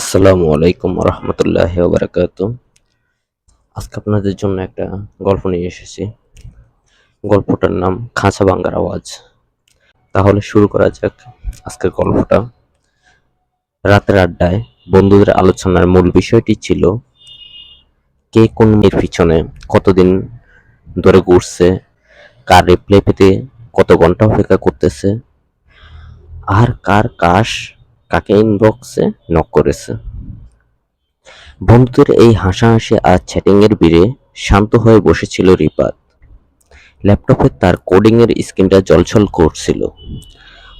আসসালামু আলাইকুম রহমতুল্লাহি ওয়া বারাকাতুহু। আজকে আপনাদের জন্য একটা গল্প নিয়ে এসেছি। গল্পটার নাম খাঁচা ভাঙার আওয়াজ। তাহলে শুরু করা যাক আজকের গল্পটা। রাতের আড্ডায় বন্ধুদের আলোচনার মূল বিষয়টি ছিল কে কোন মেয়ের পিছনে কতদিন ধরে ঘুরছে, কার রিপ্লাই পেতে কত ঘন্টা অপেক্ষা করতেছে, আর কার কাশ কাকে ইনবক্সে নক করেছে। বন্ধুদের এই হাসাহাসি আর চ্যাটিংয়ের ভিড়ে শান্ত হয়ে বসেছিল রিপাত। ল্যাপটপে তার কোডিংয়ের স্ক্রিনটা জ্বলজ্বল করছিল।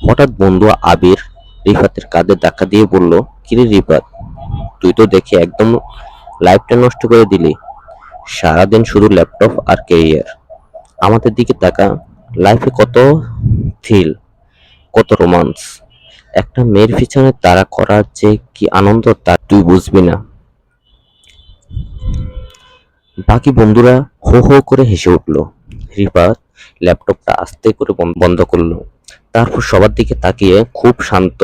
হঠাৎ বন্ধু আবির রিফাতের কাঁধে ধাক্কা দিয়ে বলল, কিরে রিফাত, তুই তো দেখি একদম লাইফটা নষ্ট করে দিলি। সারাদিন শুধু ল্যাপটপ আর ক্যারিয়ার। আমাদের দিকে তাকা, লাইফে কত থ্রিল, কত রোমান্স। একটা মেয়ের পিছনে তাড়া করার যে কি আনন্দ তা তুই বুঝবি না। বাকি বন্ধুরা হো হো করে হেসে উঠল। রিফাত ল্যাপটপটা আস্তে করে বন্ধ করলো। তারপর সবার দিকে তাকিয়ে খুব শান্ত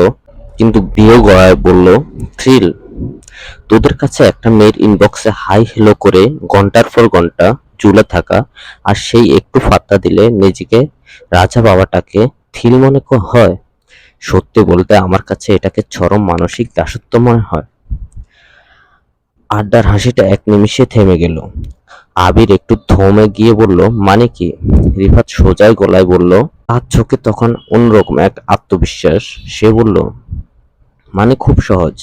কিন্তু বিয়ে গলায় বলল, থ্রিল? তোদের কাছে একটা মেয়ের ইনবক্সে হাই হ্যালো করে ঘন্টার পর ঘন্টা ঝুলে থাকা, আর সেই একটু ফাত্তা দিলে নিজেকে রাজা বাবাটাকে থ্রিল মনে হয়? সত্যি বলতে আমার কাছে এটাকে চরম মানসিক দাসত্ব মনে হয়। আড্ডার হাসিটা এক নিমিষে থেমে গেল। আবির একটু থমে গিয়ে বলল, মানে কি? রিফাত সোজাই গলায় বলল, তার চোখে তখন অন্যরকম এক আত্মবিশ্বাস। সে বলল, মানে খুব সহজ।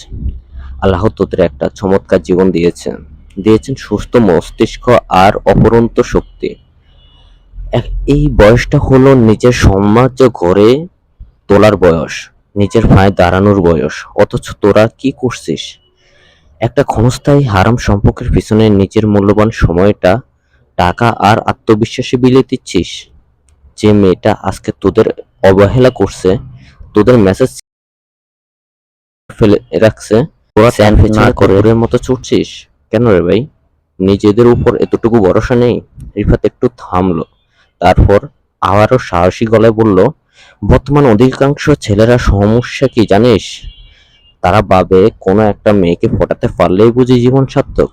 আল্লাহ তোদের একটা চমৎকার জীবন দিয়েছেন সুস্থ মস্তিষ্ক আর অপরন্ত শক্তি। এই বয়সটা হলো নিজের সাম্রাজ্য গড়ে তোলার বয়স, নিজের পায়ে দাঁড়ানোর বয়স। অথচ তোরা কি করছিস? একটা ক্ষণস্থায়ী হারাম সম্পর্কের পিছনে নিজের মূল্যবান সময়টা টাকা আর আত্মবিশ্বাসে বিলিয়ে দিচ্ছিস। যে মেয়েটা আজকে তোদের অবহেলা করছে, তোদের মেসেজ ফেলে রাখছে, তোরা স্যান্ডউইচ না করে ওর মতো ছুটছিস কেন রে ভাই? নিজেদের উপর এতটুকু ভরসা নেই? রিফাত একটু থামলো, তারপর আবারও সাহসী গলায় বলল, বর্তমান অধিকাংশ ছেলেরা সমস্যা কি জানিস? তারা ভাবে কোনো একটা মেয়েকে পটাতে পারলেই বুঝি জীবন সার্থক।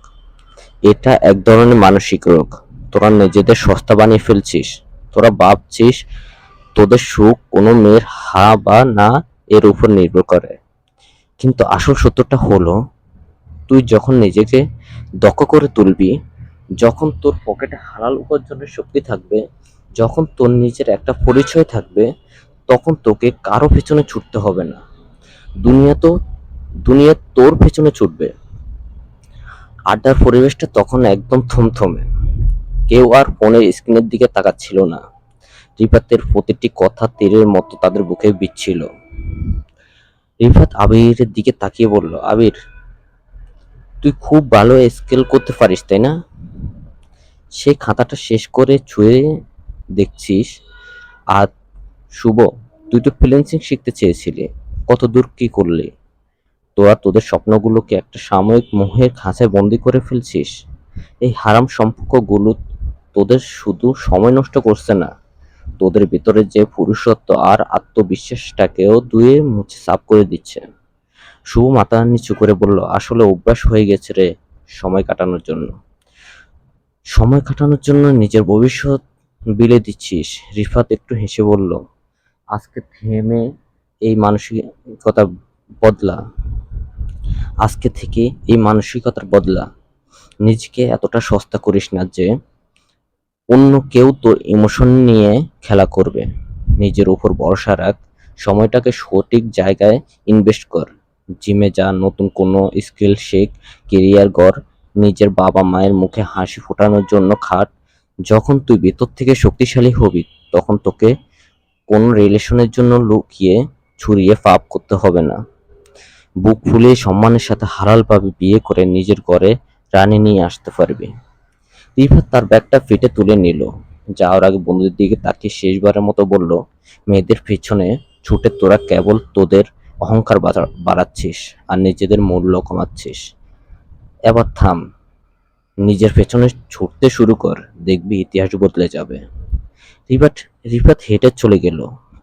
এটা এক ধরনের মানসিক রোগ। তোরা নিজেদের সস্তা বানিয়ে ফেলছিস। তোরা ভাবছিস তোদের সুখ কোনো মেয়ের হা বা না এর উপর নির্ভর করে। কিন্তু আসল সত্যটা হলো, তুই যখন নিজেকে দক্ষ করে তুলবি, যখন তোর পকেটে হালাল উপার্জনের শক্তি থাকবে, যখন তোর নিজের একটা পরিচয় থাকবে, তখন তোকে কারো পেছনে ছুটতে হবে না। দুনিয়া তো দুনিয়া তোর পেছনে ছুটবে। আড্ডার পরিবেশটা তখন একদম থমথমে। কেউ আর ফোনের স্ক্রিনের দিকে তাকাচ্ছিল না। রিফাতের প্রতিটি কথা তীরের মতো তাদের বুকে বিচ্ছিল। রিফাত আবিরের দিকে তাকিয়ে বলল, আবির, তুই খুব ভালো স্কেল করতে পারিস তাই না? সেই খাতাটা শেষ করে ছুঁয়ে দেখছিস। আর শুভ, তুই তো ফ্রিল্যান্সিং শিখতে চেয়েছিলি, কত দূর কি করলি? তোরা তোদের স্বপ্নগুলোকে একটা সাময়িক মোহের খাঁচায় বন্দি করে ফেলছিস। এই হারাম সম্পর্কগুলো তোদের শুধু সময় নষ্ট করছে না, তোদের ভিতরে যে পুরুষত্ব আর আত্মবিশ্বাসটাকেও ধুয়ে মুছে সাফ করে দিচ্ছে। শুভ মাথা নিচু করে বলল, আসলে অভ্যাস হয়ে গেছে রে, সময় কাটানোর জন্য। সময় কাটানোর জন্য নিজের ভবিষ্যৎ বিলে দিচ্ছিস। রিফাত একটু হেসে বলল, আজকে থেমে এই মানসিকতা বদলা। আজকে থেকে এই মানসিকতার বদলা। নিজেকে এতটা সস্তা করিস না যে অন্য কেউ তোর ইমোশন নিয়ে খেলা করবে। নিজের উপর ভরসা রাখ, সময়টাকে সঠিক জায়গায় ইনভেস্ট কর। জিমে যা, নতুন কোনো স্কিল শেখ, কেরিয়ার গড়, নিজের বাবা মায়ের মুখে হাসি ফোটানোর জন্য খাট। যখন তুই ভেতর থেকে শক্তিশালী হবি, তখন তোকে কোনো রিলেশনের জন্য লুকিয়ে ছড়িয়ে পাপ করতে হবে না। বুক ফুলিয়ে সম্মানের সাথে হালালভাবে বিয়ে করে নিজের ঘরে রানী নিয়ে আসতে পারবি। রিফাত তার ব্যাগটা ফিটে তুলে নিল। যাওয়ার আগে বন্ধুদের দিকে তাকিয়ে শেষবারের মতো বলল, মেয়েদের পিছনে ছুটে তোরা কেবল তোদের অহংকার বাড়াচ্ছিস আর নিজেদের মূল্য কমাচ্ছিস। এবার থাম, নিজের পেছনে ছুটতে শুরু কর, দেখবি ইতিহাস বদলে যাবে। রিফাত রিফাত হেঁটে চলে গেল।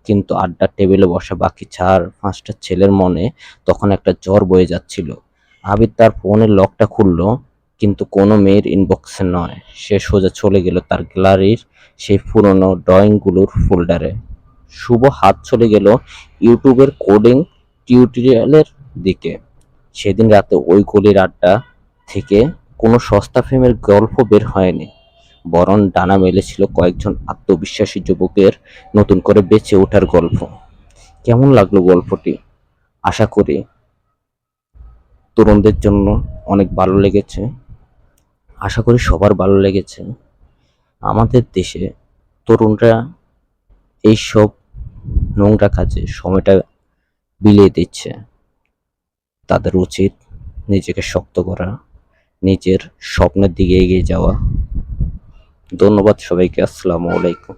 কিন্তু আড্ডার টেবিলে বসা বাকি চার পাঁচটা ছেলের মনে তখন একটা ঝড় বয়ে যাচ্ছিল। আবির তার ফোনের লকটা খুললো, কিন্তু কোনো মেয়ের ইনবক্সে নয়। সে সোজা চলে গেল তার গ্যালারির সেই পুরনো ড্রয়িংগুলোর ফোল্ডারে। শুভ হাত চলে গেল ইউটিউবের কোডিং টিউটোরিয়ালের দিকে। সেদিন রাতে ওই গলির আড্ডা থেকে কোনো সস্তা ফেমের গল্প বের হয়নি, বরং ডানা মেলেছিল কয়েকজন আত্মবিশ্বাসী যুবকের নতুন করে বেঁচে ওঠার গল্প। কেমন লাগলো গল্পটি? আশা করি তরুণদের জন্য অনেক ভালো লেগেছে। আশা করি সবার ভালো লেগেছে। আমাদের দেশে তরুণরা এইসব নোংরা কাজে সময়টা বিলিয়ে দিচ্ছে। তাদের উচিত নিজেকে শক্ত করা, নিজের স্বপ্নের দিকে এগিয়ে যাওয়া। ধন্যবাদ সবাইকে। আসসালামু আলাইকুম।